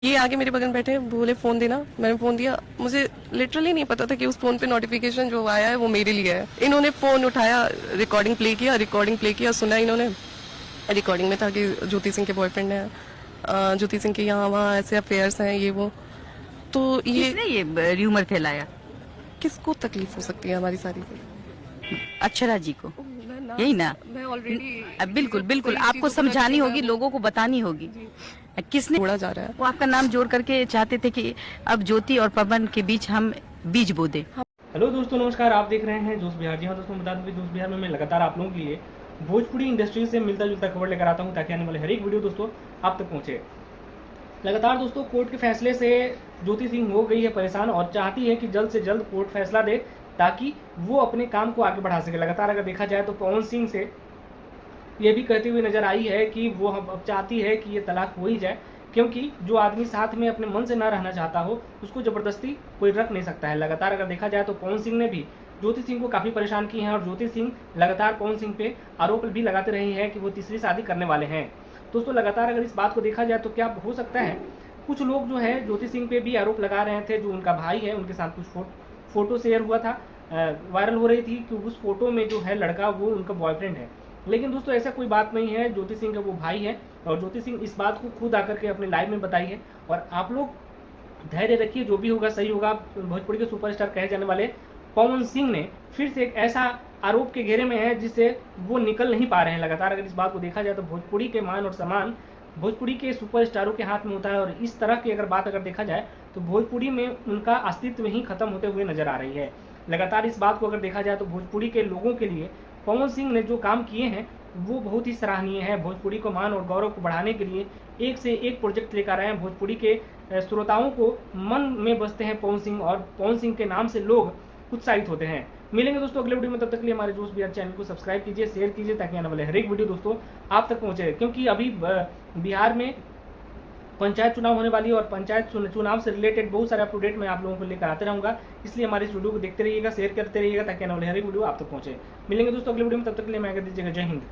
ये आगे मेरे बगल में बैठे हैं, बोले फोन देना, मैंने फोन दिया। मुझे लिटरली नहीं पता था कि उस फोन पे नोटिफिकेशन जो आया है वो मेरे लिए है। इन्होंने फोन उठाया, रिकॉर्डिंग प्ले किया, सुना इन्होंने। रिकॉर्डिंग में था कि ज्योति सिंह के बॉयफ्रेंड है, ज्योति सिंह के यहाँ वहाँ ऐसे अफेयर्स हैं, ये वो। तो ये किसने ये र्यूमर फैलाया? किसको तकलीफ हो सकती है हमारी सारी को? अक्षरा जी को, यही ना? मैं ऑलरेडी बिल्कुल बिल्कुल, आपको समझानी होगी, लोगों को बतानी होगी किसने जोड़ा जा रहा है। वो आपका नाम जोड़ करके चाहते थे कि अब ज्योति और पवन के बीच हम बीज बो दें। हेलो दोस्तों, नमस्कार। आप देख रहे हैं जोश बिहार। जी हाँ दोस्तों, बता दूं कि जोश बिहार में मैं लगातार आप लोगों के लिए भोजपुरी इंडस्ट्री से मिलता जुलता खबर लेकर आता हूं, ताकि आने वाले हर एक वीडियो दोस्तों आप तक पहुंचे। लगातार दोस्तों कोर्ट के फैसले से ज्योति सिंह हो गई है परेशान और चाहती है कि जल्द से जल्द कोर्ट फैसला दे, ताकि वो अपने काम को आगे बढ़ा सके। लगातार अगर देखा जाए तो पवन सिंह से ये भी कहती हुई नजर आई है कि वो अब चाहती है कि ये तलाक हो ही जाए, क्योंकि जो आदमी साथ में अपने मन से ना रहना चाहता हो उसको जबरदस्ती कोई रख नहीं सकता है। लगातार अगर देखा जाए तो पवन सिंह ने भी ज्योति सिंह को काफी परेशान की है और ज्योति सिंह लगातार पवन सिंह पे आरोप भी लगाते रही है कि वो तीसरी शादी करने वाले हैं। दोस्तों लगातार अगर इस बात को देखा जाए तो क्या हो सकता है, कुछ लोग जो है ज्योति सिंह पे भी आरोप लगा रहे थे। जो उनका भाई है, उनके साथ कुछ फोटो शेयर हुआ था, वायरल हो रही थी कि उस फोटो में जो है लड़का वो उनका बॉयफ्रेंड है। लेकिन दोस्तों ऐसा कोई बात नहीं है, ज्योति सिंह का वो भाई है और ज्योति सिंह इस बात को खुद आकर के अपने लाइव में बताई है। और आप लोग धैर्य रखिए, जो भी होगा सही होगा। भोजपुरी के सुपरस्टार कहे जाने वाले पवन सिंह ने फिर से एक ऐसा आरोप के घेरे में है जिससे वो निकल नहीं पा रहे हैं। लगातार अगर इस बात को देखा जाए तो भोजपुरी के मान और सम्मान भोजपुरी के सुपरस्टारों के हाथ में होता है, और इस तरह की अगर बात अगर देखा जाए तो भोजपुरी में उनका अस्तित्व ही खत्म होते हुए नजर आ रही है। लगातार इस बात को अगर देखा जाए तो भोजपुरी के लोगों के लिए पवन सिंह ने जो काम किए हैं वो बहुत ही सराहनीय है। भोजपुरी को मान और गौरव को बढ़ाने के लिए एक से एक प्रोजेक्ट लेकर आए हैं। भोजपुरी के श्रोताओं को मन में बसते हैं पवन सिंह, और पवन सिंह के नाम से लोग उत्साहित होते हैं। मिलेंगे दोस्तों अगले वीडियो में, तब तक के लिए हमारे जोश बिहार चैनल को सब्सक्राइब कीजिए, शेयर कीजिए, ताकि आने वाले हर एक वीडियो दोस्तों आप तक पहुंचे। क्योंकि अभी बिहार में पंचायत चुनाव होने वाली है और पंचायत चुनाव से रिलेटेड बहुत सारे अपडेट मैं आप लोगों को लेकर आते रहूंगा। इसलिए हमारे इस वीडियो को देखते रहिएगा, शेयर करते रहिएगा, ताकि आने वाले हर एक वीडियो आप तक पहुंचे। मिलेंगे दोस्तों अगले वीडियो में, तब तक के लिए मैं कह दीजिएगा जय हिंद।